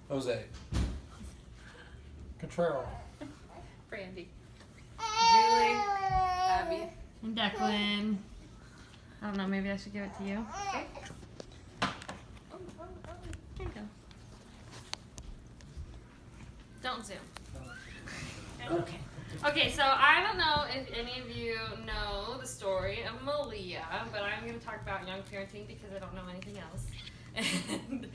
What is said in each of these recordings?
Jose. Contrero. Brandy. Julie. Abby. And Declan. I don't know, maybe I should give it to you. Okay. There you go. Don't zoom. Okay. Okay, so I don't know if any of you know the story of Malia, but I'm going to talk about young parenting because I don't know anything else. And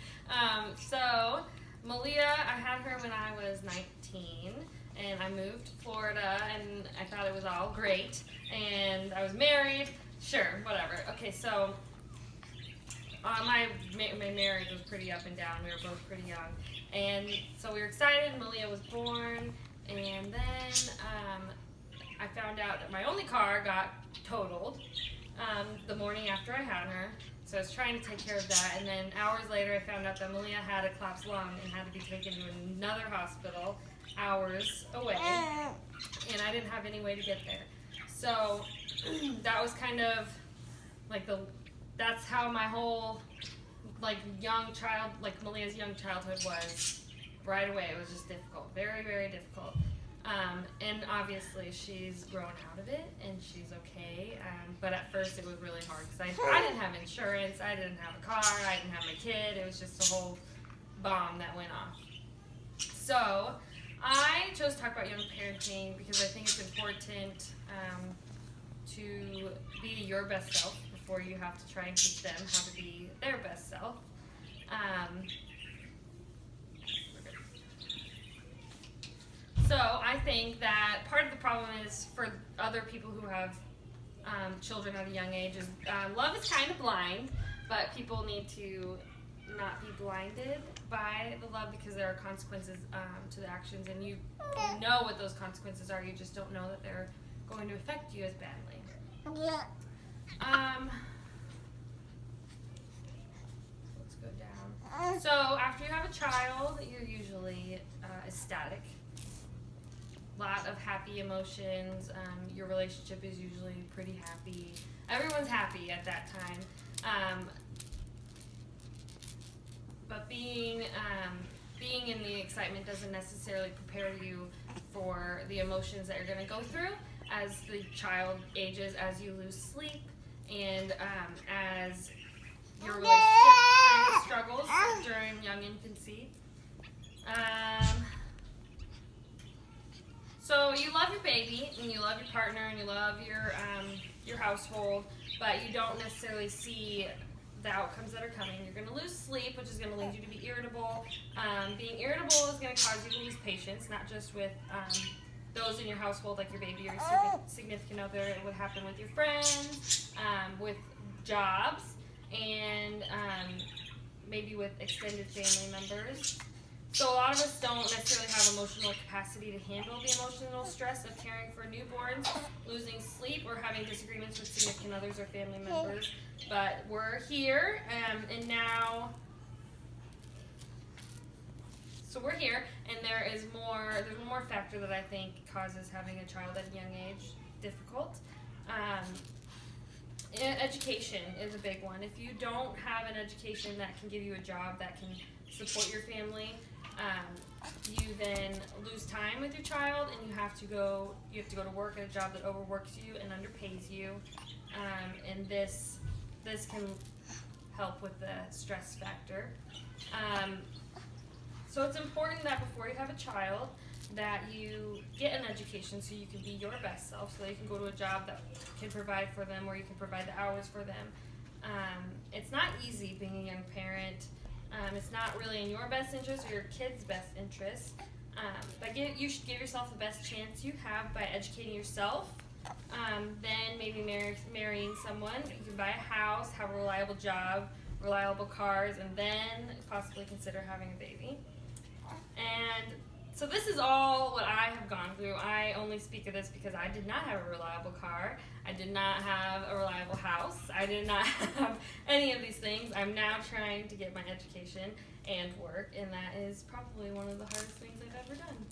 so Malia, I had her when I was 19, and I moved to Florida, and I thought it was all great, and I was married. Sure, whatever. Okay, so my marriage was pretty up and down. We were both pretty young, and so we were excited. Malia was born. And then I found out that my only car got totaled the morning after I had her. So I was trying to take care of that. And then hours later, I found out that Malia had a collapsed lung and had to be taken to another hospital hours away. And I didn't have any way to get there. So that was kind of like that's how my whole young child, Malia's young childhood was. Right away, it was just difficult, very, very difficult. And obviously, she's grown out of it, and she's okay. But at first, it was really hard because I didn't have insurance, I didn't have a car, I didn't have my kid. It was just a whole bomb that went off. So I chose to talk about young parenting because I think it's important to be your best self before you have to try and teach them how to be their best self. So I think that part of the problem is for other people who have children at a young age is love is kind of blind, but people need to not be blinded by the love because there are consequences to the actions, and you know what those consequences are. You just don't know that they're going to affect you as badly. Let's go down. So after you have a child, you're usually ecstatic. Lot of happy emotions. Your relationship is usually pretty happy. Everyone's happy at that time. But being in the excitement doesn't necessarily prepare you for the emotions that you're going to go through as the child ages, as you lose sleep, and as your relationship kind of struggles during young infancy. So you love your baby, and you love your partner, and you love your household, but you don't necessarily see the outcomes that are coming. You're going to lose sleep, which is going to lead you to be irritable. Being irritable is going to cause you to lose patience, not just with those in your household, like your baby or your significant other. It would happen with your friends, with jobs, and maybe with extended family members. So a lot of us don't necessarily have emotional capacity to handle the emotional stress of caring for newborns, losing sleep, or having disagreements with significant others or family members. But we're here, and now, so we're here, and there's one more factor that I think causes having a child at a young age difficult. Education is a big one. If you don't have an education that can give you a job that can support your family, you then lose time with your child, and you have to go to work at a job that overworks you and underpays you, and this can help with the stress factor. So it's important that before you have a child that you get an education so you can be your best self, so that you can go to a job that can provide for them, or you can provide the hours for them. It's not easy being a young parent. It's not really in your best interest or your kid's best interest. But you should give yourself the best chance you have by educating yourself. Then maybe marrying someone. You can buy a house, have a reliable job, reliable cars, and then possibly consider having a baby. And so this is all what I have gone through. I only speak of this because I did not have a reliable car. I did not have a reliable house. I did not have any of these things. I'm now trying to get my education and work, and that is probably one of the hardest things I've ever done.